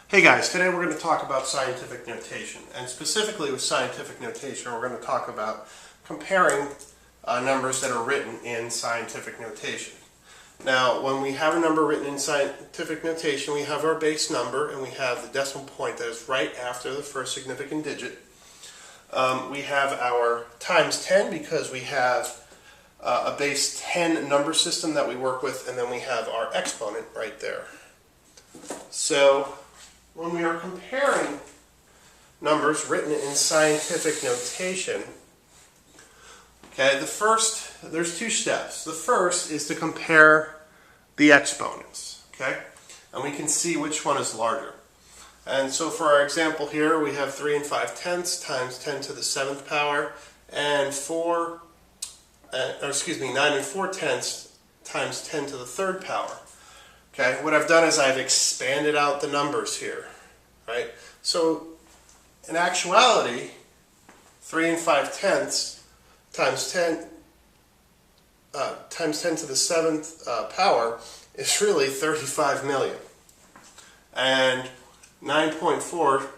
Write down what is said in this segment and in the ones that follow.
Hey guys, today we're going to talk about scientific notation, and specifically with scientific notation we're going to talk about comparing numbers that are written in scientific notation. Now when we have a number written in scientific notation, we have our base number and we have the decimal point that is right after the first significant digit. We have our times 10 because we have a base 10 number system that we work with, and then we have our exponent right there. So when we are comparing numbers written in scientific notation, okay, there's two steps. The first is to compare the exponents, okay? And we can see which one is larger. And so for our example here, we have 3 5/10 times 10 to the 7th power, and 9 4/10 times 10 to the 3rd power. Okay, what I've done is I've expanded out the numbers here, right? So in actuality, 3 5/10 times 10 to the 7th power is really 35 million. And 9.4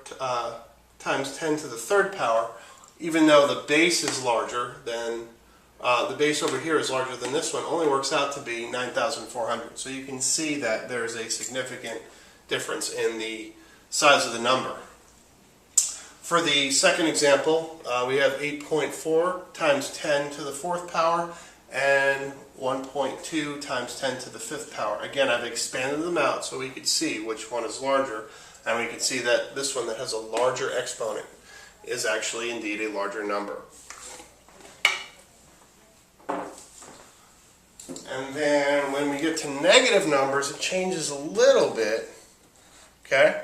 times 10 to the 3rd power, even though the base is larger than the base over here is larger than this one, only works out to be 9,400. So you can see that there's a significant difference in the size of the number. For the second example, we have 8.4 times 10 to the 4th power and 1.2 times 10 to the 5th power. Again, I've expanded them out so we could see which one is larger, and we can see that this one that has a larger exponent is actually indeed a larger number. And then when we get to negative numbers, it changes a little bit, okay?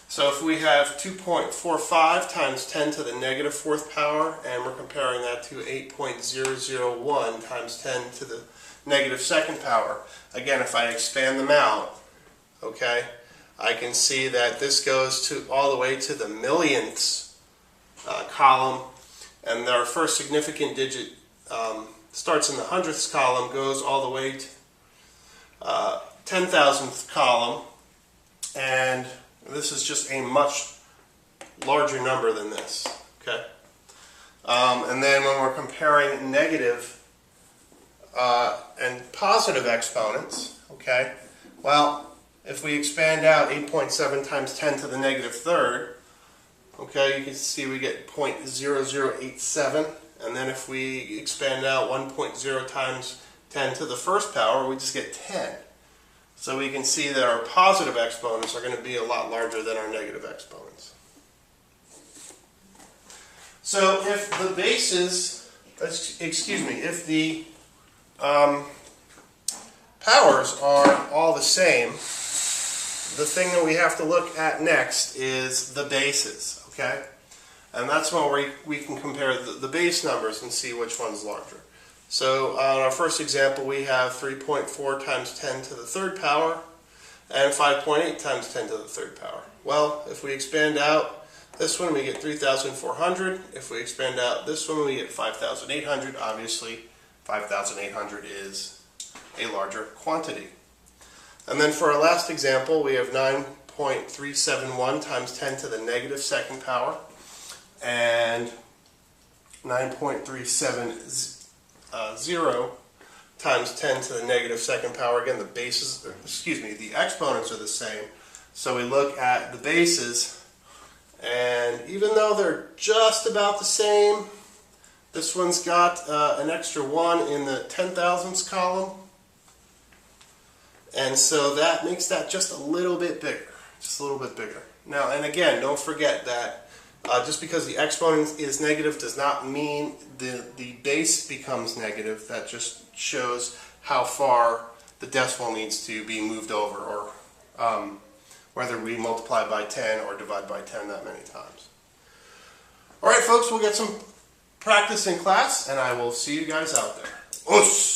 So if we have 2.45 times 10 to the negative 4th power, and we're comparing that to 8.001 times 10 to the negative 2nd power, again, if I expand them out, okay, I can see that this goes all the way to the millionths column, and our first significant digit starts in the hundredths column, goes all the way to 10,000th column, and this is just a much larger number than this, okay? And then when we're comparing negative and positive exponents, okay, well, if we expand out 8.7 times 10 to the negative 3rd, okay, you can see we get 0.0087. And then if we expand out 1.0 times 10 to the 1st power, we just get 10. So we can see that our positive exponents are going to be a lot larger than our negative exponents. So if the bases, if the powers are all the same, the thing that we have to look at next is the bases, okay? And that's when we can compare the base numbers and see which one's larger. So on our first example, we have 3.4 times 10 to the 3rd power and 5.8 times 10 to the 3rd power. Well, if we expand out this one, we get 3,400. If we expand out this one, we get 5,800. Obviously, 5,800 is a larger quantity. And then for our last example, we have 9.371 times 10 to the negative 2nd power and 9.370 times 10 to the negative 2nd power. Again, the exponents are the same. So we look at the bases, and even though they're just about the same, this one's got an extra 1 in the 10,000ths column, and so that makes that just a little bit bigger, Now, and again, don't forget that just because the exponent is negative does not mean the base becomes negative. That just shows how far the decimal needs to be moved over, or whether we multiply by 10 or divide by 10 that many times. Alright folks, we'll get some practice in class, and I will see you guys out there. Us!